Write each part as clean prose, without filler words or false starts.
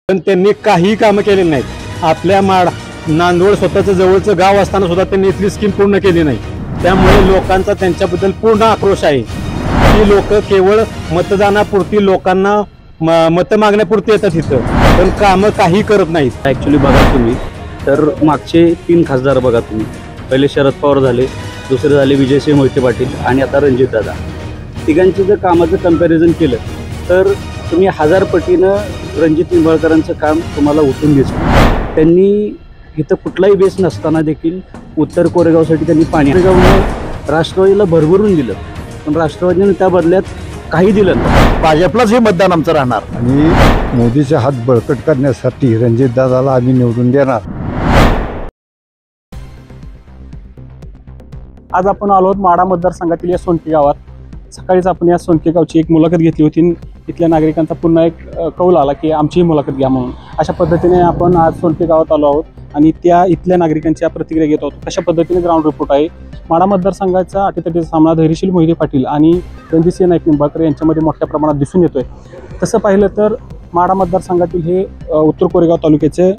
पण त्यांनी काही कामं केलेली नाहीत। आपल्या नांदवड स्वतःचं जवळचं गाव असताना सुद्धा त्यांनी इथली स्कीम पूर्ण केली नाही। त्यामुळे लोकांचा त्यांच्याबद्दल पूर्ण आक्रोश आहे की लोक केवळ मतदानापुरती लोकांना मत मागण्यापुरती येतात इथं, पण कामं काही करत नाहीत। ॲक्च्युली बघा तुम्ही तर मागचे 3 खासदार बघा तुम्ही, पहिले शरद पवार झाले, दुसरे झाले विजयसिंह मोहिते पाटील आणि आता रणजितदादा। तिघांचे जर कामाचं कंपॅरिझन केलं तर तुम्ही 1000 पटीनं रणजित निंबाळकरांचं काम तुम्हाला उठून दिसतं। त्यांनी इथं कुठलाही बेस नसताना देखील उत्तर कोरेगावसाठी त्यांनी पाणी राष्ट्रवादीला भरभरून दिलं, पण राष्ट्रवादीने त्या बदल्यात काही दिलं नाही। भाजपलाच हे मतदान आमचं राहणार आणि मोदीचे हात बळकट करण्यासाठी रणजितदादाला आम्ही निवडून देणार। आज आपण आलो आहोत माढा मतदारसंघातील या सोनकी गावात। सकाळीच आपण या सोनकी गावची एक मुलाखत घेतली होती। इथल्या नागरिकांचा पुन्हा एक कौल आला की आमचीही मुलाखत घ्या म्हणून। अशा पद्धतीने आपण आज सोनकी गावात आलो आहोत आणि त्या इथल्या नागरिकांच्या प्रतिक्रिया घेत आहोत। कशा पद्धतीने ग्राउंड रिपोर्ट आहे। माढा मतदारसंघाचा अटीतटीचा सामना धैर्यशील मोहिते पाटील आणि रणजितसिंह नाईक निंबाळकर यांच्यामध्ये मोठ्या प्रमाणात दिसून येतोय। तसं पाहिलं तर माढा मतदारसंघातील हे उत्तर कोरेगाव तालुक्याचे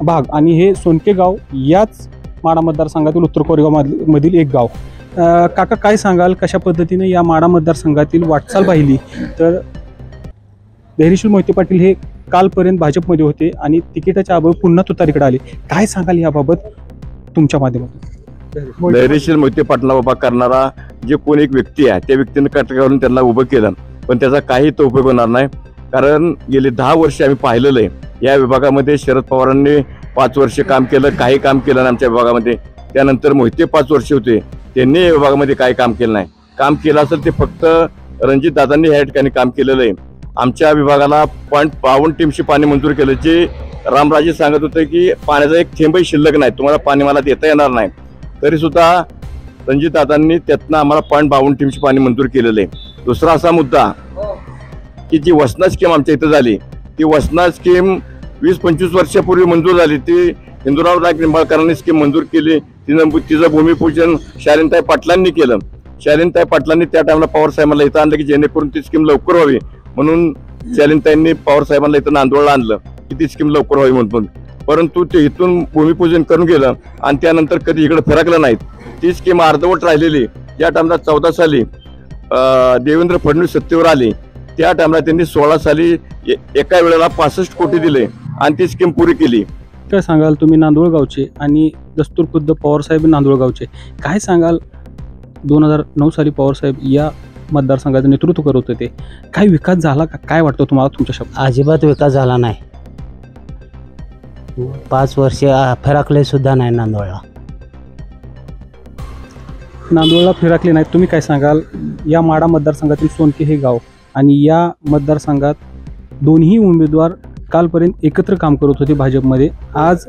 भाग आणि हे सोनके गाव याच माढा मतदारसंघातील उत्तर कोरेगाव मधील एक गाव। काका काय सांगाल, कशा पद्धतीने या माढा मतदारसंघातील वाटचाल पाहिली तर धैर्यशील मोहिते पाटील हे कालपर्यंत भाजपमध्ये होते आणि तिकिटाच्या अभावी पुन्हा तुतारीकडे आले। काय सांगाल याबाबत तुमच्या माध्यमातून? धैर्यशील मोहिते पाटला उभा करणारा जे कोण एक व्यक्ती आहे त्या व्यक्तीने कट करून त्यांना उभं केलं, पण त्याचा काही तो उपयोग होणार नाही। कारण गेली 10 वर्ष आम्ही पाहिलेलं आहे या विभागामध्ये शरद पवारांनी 5 वर्ष काम केलं, काही काम केलं नाही आमच्या विभागामध्ये। त्यानंतर मोहिते 5 वर्ष होते, त्यांनी या विभागामध्ये काही काम केलं नाही। काम केलं असेल ते फक्त रणजितदादांनी ह्या ठिकाणी काम केलेलं आहे। आमच्या विभागाला 0.52 टीमशी पाणी मंजूर केलं, जे रामराजे सांगत होते की पाण्याचा एक थेंबही शिल्लक नाही, तुम्हाला पाणी मला देता येणार नाही। तरी सुद्धा रणजितदादांनी त्यातनं आम्हाला 0.52 टीमशी पाणी मंजूर केलेलं आहे। दुसरा असा मुद्दा की जी वसना स्कीम आमच्या इथं झाली, ती वसना स्कीम 20-25 वर्षापूर्वी मंजूर झाली। ती हिंदुराव नाईक निंबाळकरांनी स्कीम मंजूर केली। तिचं भूमिपूजन शालीनताई पाटलांनी केलं। शालीनताई पाटलांनी त्या टाइमला पवार साहेबांना इथं आणलं की जेणेकरून ती स्कीम लवकर व्हावी म्हणून शालीनताईंनी पवार साहेबांना इथं नांदवडला आणलं की ती स्कीम लवकर व्हावी म्हणून। परंतु ते इथून भूमिपूजन करून गेलं आणि त्यानंतर कधी इकडे फिरकलं नाहीत। ती स्कीम अर्धवट राहिलेली। या टाइमला 14 साली देवेंद्र फडणवीस सत्तेवर आले, त्या टाइमला त्यांनी 16 साली एका वेळेला 65 कोटी दिले आणि ती स्कीम पुरी केली। काय सांगाल, तुम्ही नांदवड गावचे आणि दस्तूर खुद्द पवार साहेब नांदवड गावचे, काय सांगाल 2009 साली पवार साहेब या मतदारसंघाचं नेतृत्व करत होते, काय विकास झाला का? काय वाटतं तुम्हाला तुमच्या शब्द? अजिबात विकास झाला नाही। 5 वर्ष फिरकले सुद्धा नाही नांदवडला फिरकले नाहीत। तुम्ही काय सांगाल, या माढा मतदारसंघातील सोनके हे गाव आणि या मतदारसंघात दोन्ही उमेदवार कालपर्यंत एकत्र काम करत होते भाजपमध्ये, आज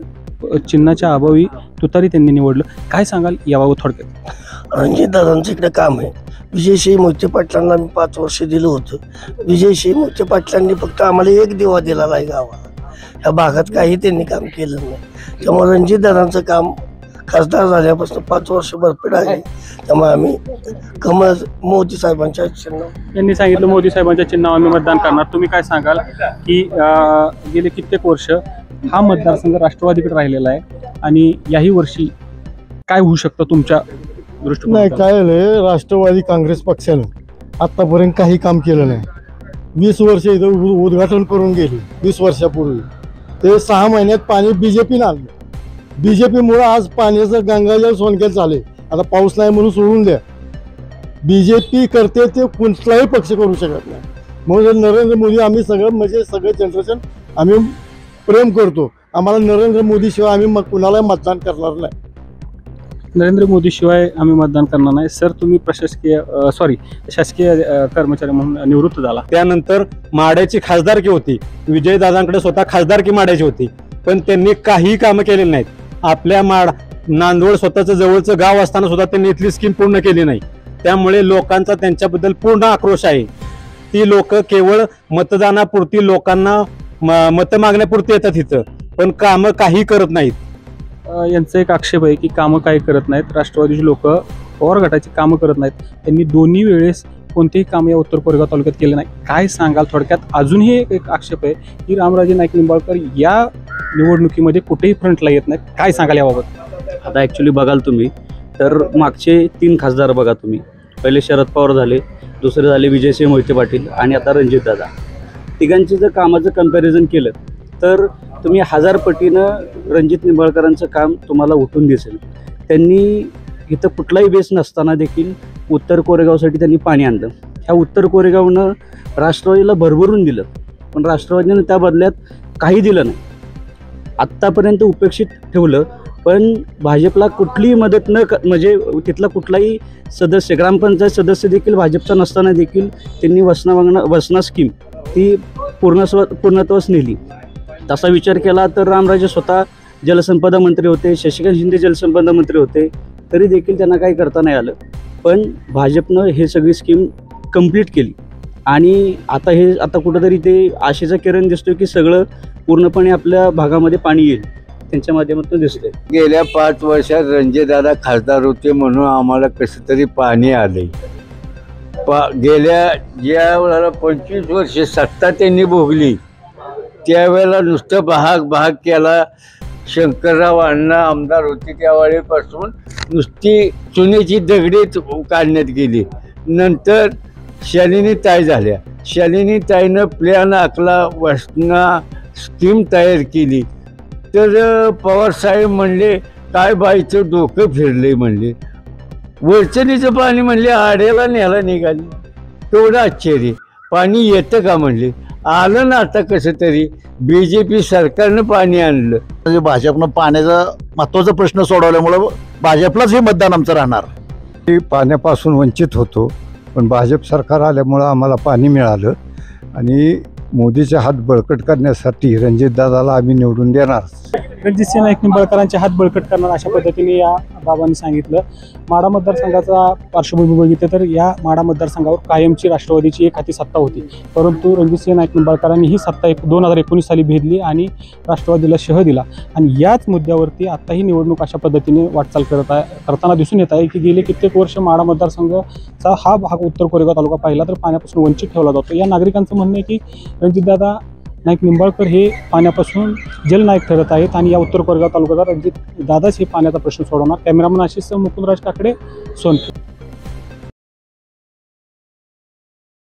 चिन्हाच्या अभावी तुतारी त्यांनी निवडलं। काय सांगाल याबाबत थोडक्यात? रणजितदादांचं इकडे काम आहे। विजयसिंह मोहिते पाटलांना मी 5 वर्ष दिलं होतं। विजयसिंह मोहिते पाटलांनी फक्त आम्हाला एक दिवा दिलेला आहे गावाला, या भागात काही त्यांनी काम केलं नाही। त्यामुळे रणजितदादांचं काम खासदार झाल्यापासून 5 वर्ष भरपेट आहे। त्यामुळे आम्ही कमळ मोदी साहेबांच्या चिन्ह, त्यांनी सांगितलं मोदी साहेबांच्या चिन्हावर आम्ही मतदान करणार। तुम्ही काय सांगाल की गेले कित्येक वर्ष हा मतदारसंघ राष्ट्रवादीकडे राहिलेला आहे आणि याही वर्षी काय होऊ शकतं तुमच्या दृष्टीने? नाही, काय झालंय, राष्ट्रवादी काँग्रेस पक्षानं आतापर्यंत काही काम केलं नाही। 20 वर्ष इथं उद्घाटन करून गेली 20 वर्षापूर्वी, ते 6 महिन्यात पाणी बीजेपीनं आणलं। बीजेपीमुळे आज पाण्याचं गंगाजल सोनक्यात चालले। आता पाऊस नाही म्हणून सोडून द्या, बीजेपी करते ते कुठलाही पक्ष करू शकत नाही। म्हणून नरेंद्र मोदी आम्ही सगळे जनरेशन आम्ही प्रेम करतो। आम्हाला नरेंद्र मोदी शिवाय आम्ही कुणाला मतदान करणार नाही। नरेंद्र मोदी शिवाय आम्ही मतदान करणार नाही। सर, तुम्ही शासकीय कर्मचारी म्हणून निवृत्त झाला, त्यानंतर माढ्याची खासदारकी होती, विजयदादांकडे स्वतः खासदारकी माढ्याची होती, पण त्यांनी काही कामं केलेली नाहीत। आपल्या नांदवड स्वतःचं जवळचं गाव असताना सुद्धा त्यांनी इथली स्कीम पूर्ण केली नाही। त्यामुळे लोकांचा त्यांच्याबद्दल पूर्ण आक्रोश आहे। ती लोक केवळ मतदानापुरती लोकांना मत मागण्यापुरती येतात इथं, पण कामं काही करत नाहीत। यांचा एक आक्षेप आहे की कामं काही करत नाहीत। राष्ट्रवादीची लोक पवार गटाची कामं करत नाहीत। त्यांनी दोन्ही वेळेस कोणतेही काम या उत्तर कोरेगाव तालुक्यात केले नाही. काय सांगाल थोडक्यात? अजूनही एक आक्षेप आहे की रामराजे नाईक निंबाळकर या निवडणुकीमध्ये कुठेही फ्रंटला येत नाहीत. काय सांगाल याबाबत? आता ॲक्च्युली बघाल तुम्ही तर मागचे 3 खासदार बघा तुम्ही. पहिले शरद पवार झाले, दुसरे झाले विजयसिंह मोहिते पाटील आणि आता रणजितदादा. तिघांची जर कामाचं कंपॅरिझन केलं तर तुम्ही 1000 पटीनं रणजित निंबाळकरांचं काम तुम्हाला उठून दिसेल. त्यांनी इथं कुठलाही बेस नसताना देखील उत्तर कोरेगावसाठी त्यांनी पाणी आणलं. ह्या उत्तर कोरेगावनं राष्ट्रवादीला भरभरून दिलं, पण राष्ट्रवादीनं त्या बदल्यात काही दिलं नाही. आत्तापर्यंत उपेक्षित ठेवलं, पण भाजपला कुठलीही मदत म्हणजे तिथला कुठलाही सदस्य, ग्रामपंचायत सदस्य देखील भाजपचा नसताना देखील त्यांनी वसना स्कीम ती पूर्णत्वास नेली. तसा विचार केला तर रामराजे स्वतः जलसंपदा मंत्री होते, शशिकांत शिंदे जलसंपदा मंत्री होते, तरी देखील त्यांना काही करता नाही आलं. पण भाजपनं हे सगळी स्कीम कंप्लीट केली आणि आता कुठंतरी ते आशेचा किरण दिसतोय की सगळं पूर्णपणे आपल्या भागामध्ये पाणी येईल त्यांच्या माध्यमातून दिसतंय. गेल्या 5 वर्षात रणजितदादा खासदार होते म्हणून आम्हाला कसं तरी पाणी आले. गेल्या ज्या वेळेला 25 वर्ष सत्ता त्यांनी भोगली त्यावेळेला नुसतं भाग केला. शंकरराव अण्णा आमदार होते त्यावेळेपासून नुसती चुन्याची दगडीच काढण्यात गेली. नंतर शालिनी ताई झाल्या. शालिनी ताईनं प्लॅन आखला, वसना स्कीम तयार केली. तर पवारसाहेब म्हणले काय बाईचं डोकं फिरले म्हणले. वरचणीचं पाणी म्हणले आड्याला न्यायला निघाले. तेवढं आश्चर्य. पाणी येतं का म्हणले. आलं ना आता कसं तरी. BJP सरकारनं पाणी आणलं. म्हणजे भाजपनं पाण्याचा महत्त्वाचा प्रश्न सोडवल्यामुळं भाजपलाच हे मतदान आमचं राहणार. पाण्यापासून वंचित होतो, पण भाजप सरकार आल्यामुळं आम्हाला पाणी मिळालं आणि मोदीचे हात बळकट करण्यासाठी रणजितदादाला आम्ही निवडून देणार. रणजितसिंह नाईक निंबाळकरांचे हात बळकट करणार अशा पद्धतीने या बाबांनी सांगितलं. माढा मतदारसंघाचा पार्श्वभूमी बघितलं तर या माढा मतदारसंघावर कायमची राष्ट्रवादीची एक हाती सत्ता होती, परंतु रणजितसिंह नाईक निंबाळकरांनी ही सत्ता 2019 साली भेदली आणि राष्ट्रवादीला शह दिला. आणि याच मुद्द्यावरती आत्ताही निवडणूक अशा पद्धतीने वाटचाल करताना दिसून येत आहे की गेले कित्येक वर्ष माढा मतदारसंघाचा हा भाग उत्तर कोरेगाव तालुका पाहिला तर पाण्यापासून वंचित ठेवला जातो. या नागरिकांचं म्हणणं आहे की रणजितदादा नाईक निंबाळकर हे पाण्यापासून जलनायक ठरत आहेत आणि या उत्तर कोरेगाव तालुक्यात रणजित दादाच हे पाण्याचा प्रश्न सोडवणार. कॅमेरामन आशिष मुकुंदराज काकडे, सोनपूर.